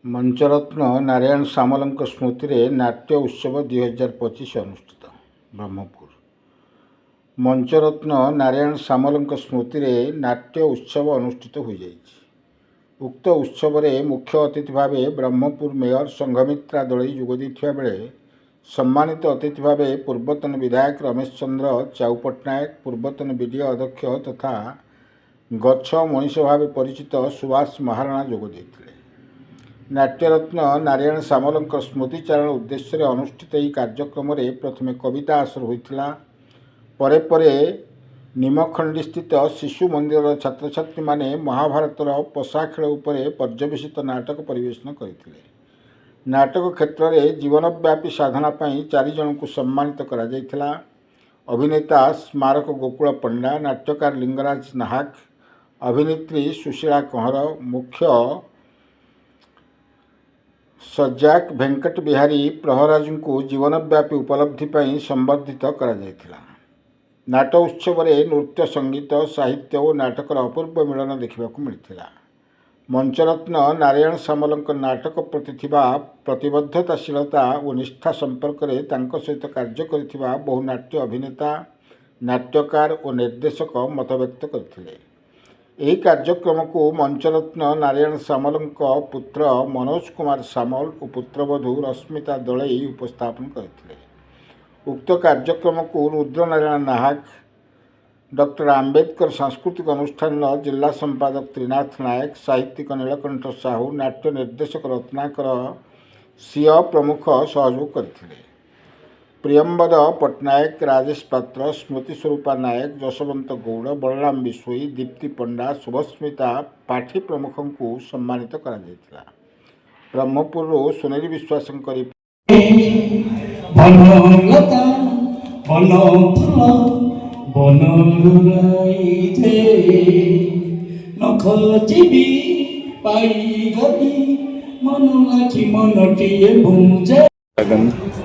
मंचरत्न नारायण सामल स्मृति में नाट्य उत्सव 2025 अनुष्ठित ब्रह्मपुर। मंचरत्न नारायण सामल स्मृति में नाट्य उत्सव अनुष्ठित हो जाइए। उक्त उत्सव में मुख्य अतिथि भाव ब्रह्मपुर मेयर संघमित्रा दलई जोगदेइथिबा बेले सम्मानित अतिथि भाव पूर्वतन विधायक रमेश चंद्र चाउ पट्टनायक, पूर्वतन बीडीए अध्यक्ष तथा गच्छ मनीष भाव परिचित सुभाष महाराणा जोगदेइथिले। नाट्यरत्न नारायण सामल स्मृतिचारण उद्देश्य अनुष्ठित यह कार्यक्रम में प्रथम कविता आसर होता। परे परे निमखंडी स्थित शिशु मंदिर छात्र छात्री माने महाभारतर पशा खेल उपर पर्यवेसित नाटक परिवेशन करते। नाटक क्षेत्र में जीवनव्यापी साधना पाई 4 जन को सम्मानित करा जायथिला। अभिनेता स्मारक गोकुल पंडा, नाट्यकार लिंगराज नाहक, अभिनेत्री सुशीला कंहर, मुख्य सज्जाक वेंकट बिहारी प्रहराज को जीवनव्यापी उपलब्धि पर संबर्धित करा जायथिला। नाट उत्सव में नृत्य, संगीत, साहित्य और नाटकर अपूर्व मिलन देखा मिलता। मंचरत्न नारायण सामल नाटक प्रति प्रतिबद्धताशीलता और निष्ठा संपर्क में तांको सहित कार्य करिथिबा बहु नाट्य अभिनेता, नाट्यकार और निर्देशक मत व्यक्त करथिले। यही कार्यक्रम को मंचरत्न नारायण सामल पुत्र मनोज कुमार सामल और पुत्रवधू रश्मिता दलई उपस्थापन करथिले। उक्त कार्यक्रम को रुद्रनारायण नाहक, डॉक्टर आंबेडकर सांस्कृतिक अनुष्ठान जिला संपादक त्रिनाथ नायक, साहित्यिक नीलकंठ साहू, नाट्य निर्देशक रत्नाकर सिंह प्रमुख सहयोग करथिले। प्रियंबद पट्टनायक, राजेश पात्र, स्मृति स्वरूपा नायक, जशवंत गौड़, बलराम बिश्वई, दीप्ति पंडा, शुभस्मिता पाठी प्रमुख को सम्मानित करा जायथिला। ब्रह्मपुर सुनेरी विश्वासंकर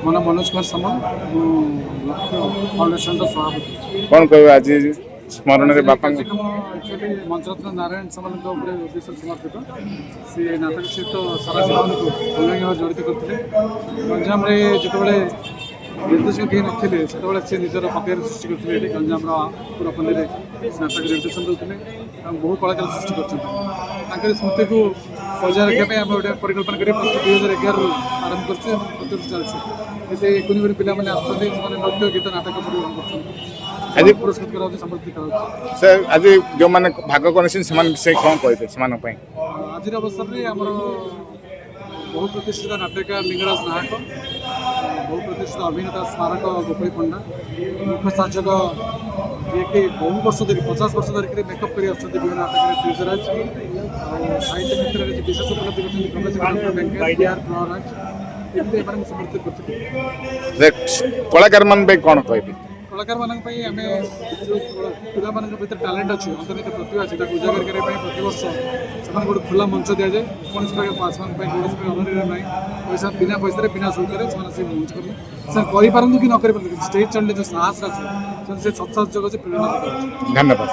मन मनोज कुमार सामल फाउंडेशन सभापति। कौन कह आज स्मरण में बापा एक्चुअली मंचरत्न नारायण सामल उद्देश्य समर्पित सी नाटक सहित सारा जीवन को अनेक भाव जड़ित करते। गंजाम जिते निर्देशक कहीं नथिले से सी निजर पकेर सृष्टि करते। गंजाम पुरपल्ली नाटक निर्देशन देते बहु कलाकार सृष्टि कर स्मृति को बजाय रखापी आम गोटे परिकल्पना कर 2011 आरंभ कर चलती। कुनी पिला नृत्य गीत नाटक परिवेशन कर पुरस्कृत कर समर्पित कर आज जो मैंने भाग कर कौन कहते आज अवसर में आम बहु प्रतिष्ठित नाट्यकार लिंगराज नाहक, बहु प्रतिष्ठित अभिनेता स्मारक गोकुल पंडा, मुख्य शासक जी कि बहु वर्ष धरी 50 वर्ष धरिक मेकअप कर विभिन्न नाटक द्विजराज, साहित्य क्षेत्र में विशेष उपलब्धि करते प्रहराज एमती एम समर्पित करते। कलाकार मान कौन कह कलाकार मान आम पिला भर टैलेंट अच्छे अंतर्निहित प्रतिभा अच्छी उजागर करने प्रति वर्ष से गोटे खुला मंच दि जाए। कौन कौन अनर ना पैसा बिना पैसा बिना शुल्क से मंच करें कि न कर स्टेज चढ़ने जो साहस अच्छे से सत्साहस जगह प्रेरणा। धन्यवाद।